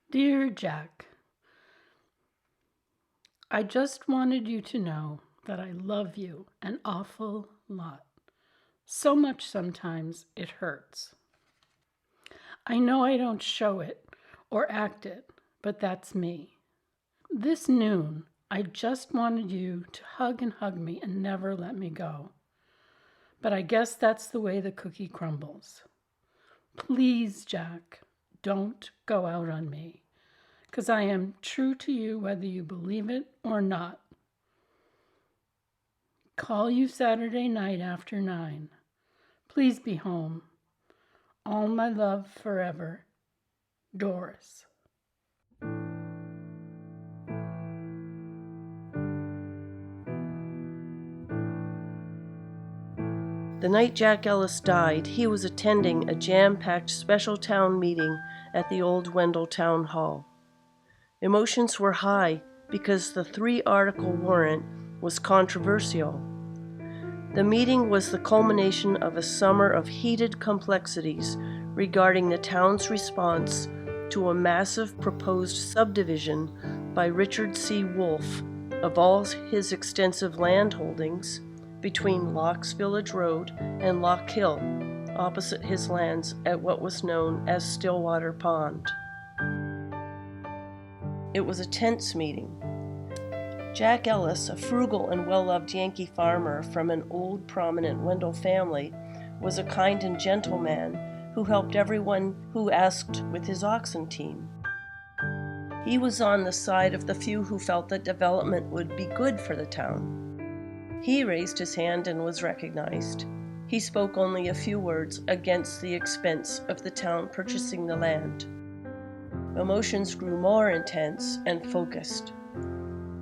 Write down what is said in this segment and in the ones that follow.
Dear Jack, I just wanted you to know that I love you an awful lot. So much sometimes it hurts. I know I don't show it or act it, but that's me. This noon, I just wanted you to hug me and never let me go. But I guess that's the way the cookie crumbles. Please, Jack, don't go out on me, 'cause I am true to you whether you believe it or not. Call you Saturday night after 9. Please be home. All my love forever, Doris. The night Jack Ellis died, he was attending a jam-packed special town meeting at the old Wendell Town Hall. Emotions were high because the 3-article warrant was controversial. The meeting was the culmination of a summer of heated complexities regarding the town's response to a massive proposed subdivision by Richard C. Wolfe of all his extensive land holdings between Locke's Village Road and Lock Hill, opposite his lands at what was known as Stillwater Pond. It was a tense meeting. Jack Ellis, a frugal and well-loved Yankee farmer from an old prominent Wendell family, was a kind and gentle man who helped everyone who asked with his oxen team. He was on the side of the few who felt that development would be good for the town. He raised his hand and was recognized. He spoke only a few words against the expense of the town purchasing the land. Emotions grew more intense and focused.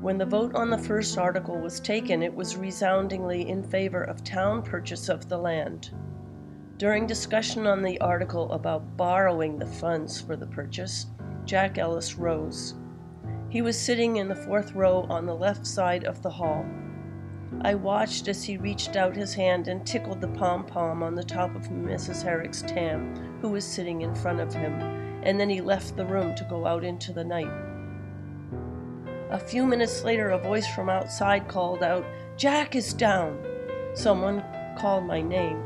When the vote on the first article was taken, it was resoundingly in favor of town purchase of the land. During discussion on the article about borrowing the funds for the purchase, Jack Ellis rose. He was sitting in the 4th row on the left side of the hall. I watched as he reached out his hand and tickled the pom-pom on the top of Mrs. Herrick's tam, who was sitting in front of him, and then he left the room to go out into the night. A few minutes later, a voice from outside called out, "Jack is down!" Someone called my name.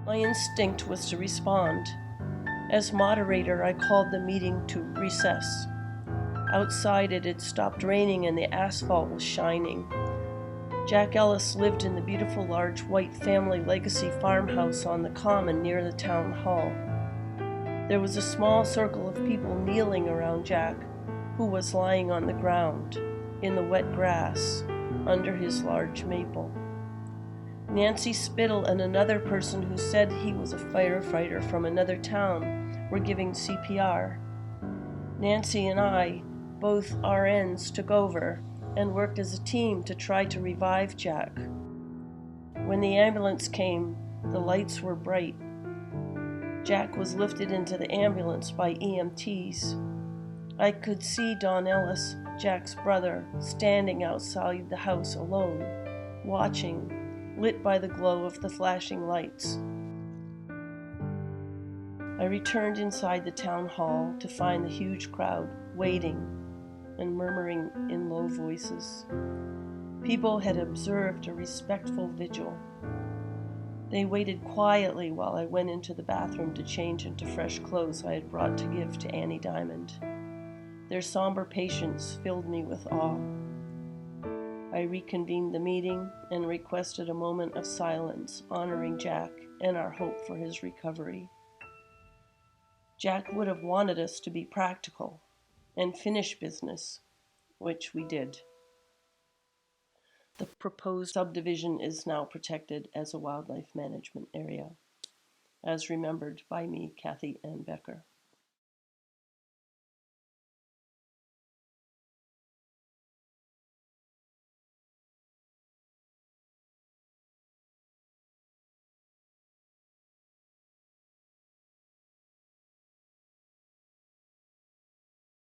My instinct was to respond. As moderator, I called the meeting to recess. Outside, it had stopped raining and the asphalt was shining. Jack Ellis lived in the beautiful large white family legacy farmhouse on the common near the town hall. There was a small circle of people kneeling around Jack, who was lying on the ground, in the wet grass, under his large maple. Nancy Spittle and another person who said he was a firefighter from another town were giving CPR. Nancy and I, both RNs, took over and worked as a team to try to revive Jack. When the ambulance came, the lights were bright. Jack was lifted into the ambulance by EMTs. I could see Don Ellis, Jack's brother, standing outside the house alone, watching, lit by the glow of the flashing lights. I returned inside the town hall to find the huge crowd waiting and murmuring in low voices. People had observed a respectful vigil. They waited quietly while I went into the bathroom to change into fresh clothes I had brought to give to Annie Diamond. Their somber patience filled me with awe. I reconvened the meeting and requested a moment of silence honoring Jack and our hope for his recovery. Jack would have wanted us to be practical and finish business, which we did. The proposed subdivision is now protected as a wildlife management area, as remembered by me, Kathy Ann Becker.